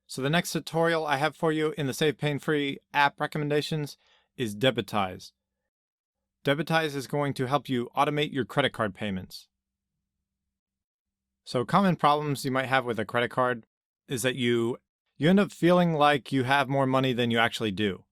So the next tutorial I have for you in the Save Pain Free app recommendations is Debitize. Debitize is going to help you automate your credit card payments. So common problems you might have with a credit card is that you end up feeling like you have more money than you actually do.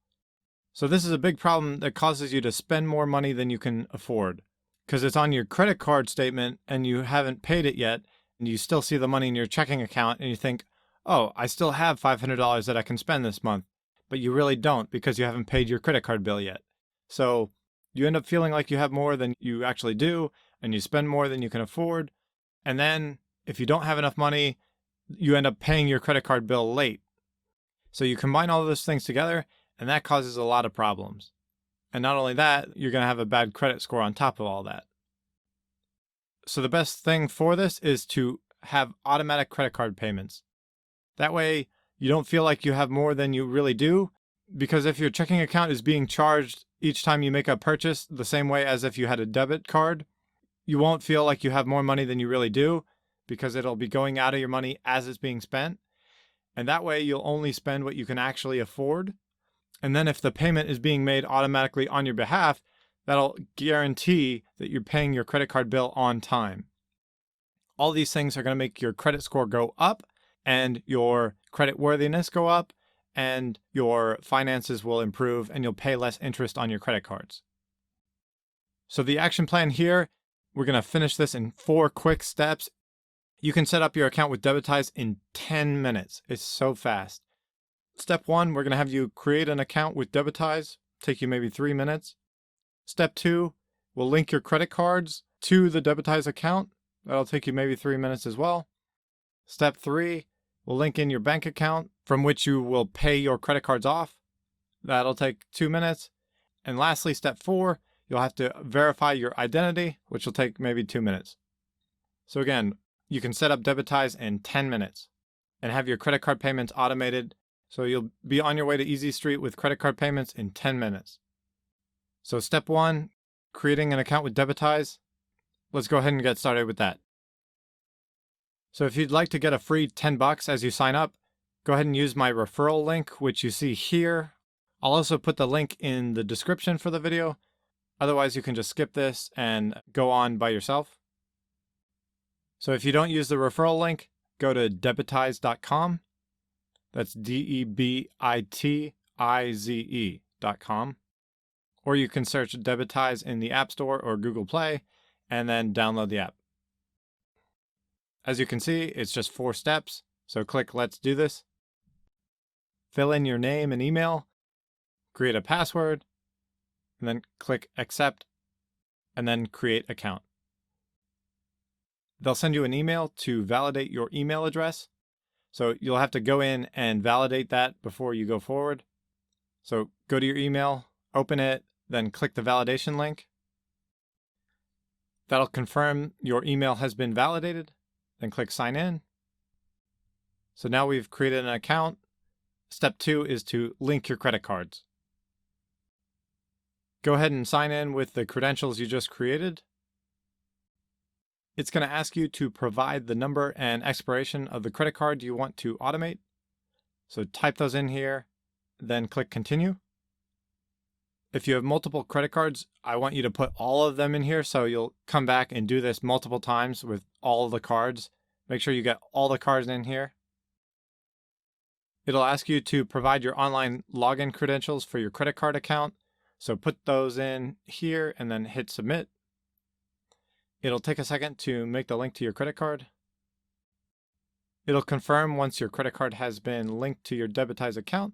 So this is a big problem that causes you to spend more money than you can afford because it's on your credit card statement and you haven't paid it yet, and you still see the money in your checking account and you think, oh, I still have $500 that I can spend this month, but you really don't because you haven't paid your credit card bill yet. So you end up feeling like you have more than you actually do, and you spend more than you can afford. And then if you don't have enough money, you end up paying your credit card bill late. So you combine all of those things together, and that causes a lot of problems. And not only that, you're going to have a bad credit score on top of all that. So the best thing for this is to have automatic credit card payments. That way, you don't feel like you have more than you really do, because if your checking account is being charged each time you make a purchase the same way as if you had a debit card, you won't feel like you have more money than you really do, because it'll be going out of your money as it's being spent. And that way, you'll only spend what you can actually afford. And then if the payment is being made automatically on your behalf, that'll guarantee that you're paying your credit card bill on time. All these things are going to make your credit score go up, and your credit worthiness go up, and your finances will improve, and you'll pay less interest on your credit cards. So the action plan here, we're going to finish this in 4 quick steps. You can set up your account with Debitize in 10 minutes. It's so fast. Step 1, we're going to have you create an account with Debitize. Take you maybe 3 minutes. Step 2, we'll link your credit cards to the Debitize account. That'll take you maybe 3 minutes as well. Step 3, we'll link in your bank account from which you will pay your credit cards off. That'll take 2 minutes. And lastly, step 4, you'll have to verify your identity, which will take maybe 2 minutes. So again, you can set up Debitize in 10 minutes and have your credit card payments automated. So you'll be on your way to Easy Street with credit card payments in 10 minutes. So step 1, creating an account with Debitize. Let's go ahead and get started with that. So if you'd like to get a free $10 as you sign up, go ahead and use my referral link, which you see here. I'll also put the link in the description for the video. Otherwise, you can just skip this and go on by yourself. So if you don't use the referral link, go to debitize.com. That's Debitize.com. Or you can search Debitize in the App Store or Google Play and then download the app. As you can see, it's just 4 steps. So click Let's Do This. Fill in your name and email, create a password, and then click Accept, and then create account. They'll send you an email to validate your email address. So you'll have to go in and validate that before you go forward. So go to your email, open it, then click the validation link. That'll confirm your email has been validated. Then click Sign In. So now we've created an account. Step 2 is to link your credit cards. Go ahead and sign in with the credentials you just created. It's going to ask you to provide the number and expiration of the credit card you want to automate. So type those in here, then click Continue. If you have multiple credit cards, I want you to put all of them in here, so you'll come back and do this multiple times with all of the cards. Make sure you get all the cards in here. It'll ask you to provide your online login credentials for your credit card account. So put those in here and then hit Submit. It'll take a second to make the link to your credit card. It'll confirm once your credit card has been linked to your Debitize account.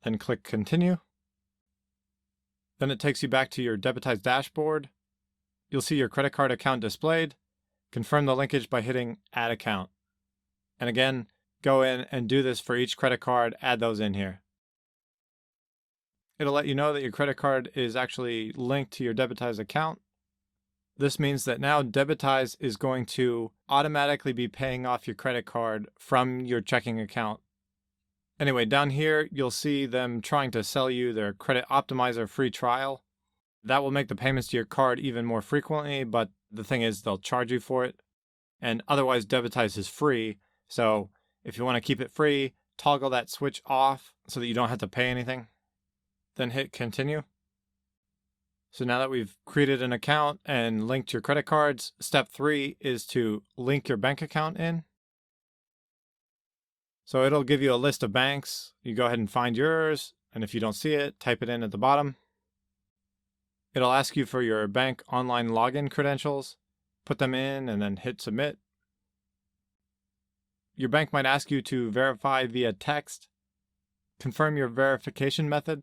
Then click Continue. Then it takes you back to your Debitize dashboard. You'll see your credit card account displayed. Confirm the linkage by hitting Add Account. And again, go in and do this for each credit card, add those in here. It'll let you know that your credit card is actually linked to your Debitize account. This means that now Debitize is going to automatically be paying off your credit card from your checking account. Anyway, down here, you'll see them trying to sell you their Credit Optimizer free trial. That will make the payments to your card even more frequently, but the thing is they'll charge you for it. And otherwise, Debitize is free, so If you want to keep it free, toggle that switch off so that you don't have to pay anything. Then hit continue. So now that we've created an account and linked your credit cards, step 3 is to link your bank account in. So it'll give you a list of banks. You go ahead and find yours, and if you don't see it, type it in at the bottom. It'll ask you for your bank online login credentials. Put them in and then hit submit. Your bank might ask you to verify via text. Confirm your verification method,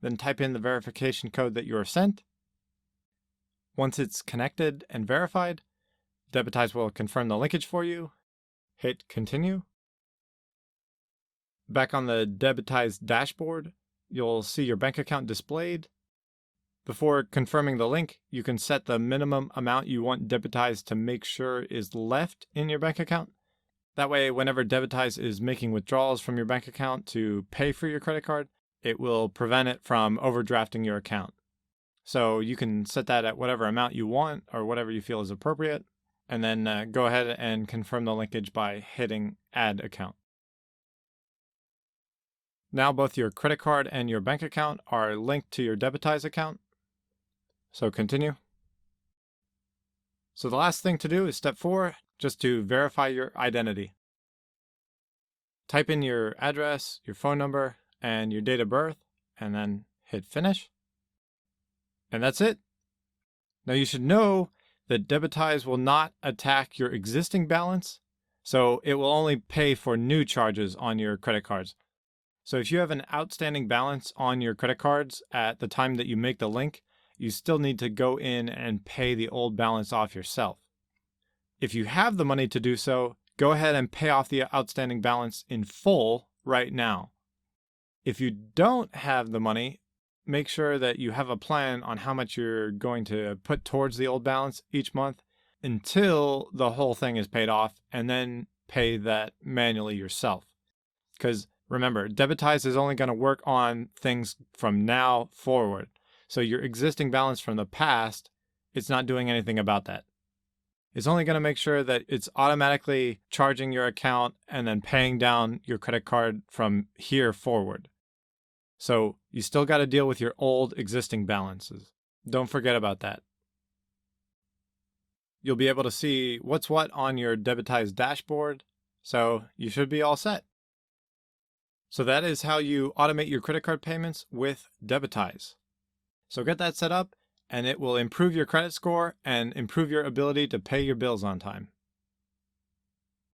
then type in the verification code that you are sent. Once it's connected and verified, Debitize will confirm the linkage for you. Hit continue. Back on the Debitize dashboard, you'll see your bank account displayed. Before confirming the link, you can set the minimum amount you want Debitize to make sure is left in your bank account. That way, whenever Debitize is making withdrawals from your bank account to pay for your credit card, it will prevent it from overdrafting your account. So you can set that at whatever amount you want or whatever you feel is appropriate, and then go ahead and confirm the linkage by hitting Add Account. Now both your credit card and your bank account are linked to your Debitize account. So continue. So the last thing to do is step 4, just to verify your identity. Type in your address, your phone number, and your date of birth, and then hit finish. And that's it. Now you should know that Debitize will not attack your existing balance, so it will only pay for new charges on your credit cards. So if you have an outstanding balance on your credit cards at the time that you make the link, you still need to go in and pay the old balance off yourself. If you have the money to do so, go ahead and pay off the outstanding balance in full right now. If you don't have the money, make sure that you have a plan on how much you're going to put towards the old balance each month until the whole thing is paid off, and then pay that manually yourself. Because remember, Debitize is only going to work on things from now forward. So your existing balance from the past, it's not doing anything about that. It's only going to make sure that it's automatically charging your account and then paying down your credit card from here forward. So you still got to deal with your old existing balances. Don't forget about that. You'll be able to see what's what on your Debitize dashboard, so you should be all set. So that is how you automate your credit card payments with Debitize. So get that set up, and it will improve your credit score and improve your ability to pay your bills on time.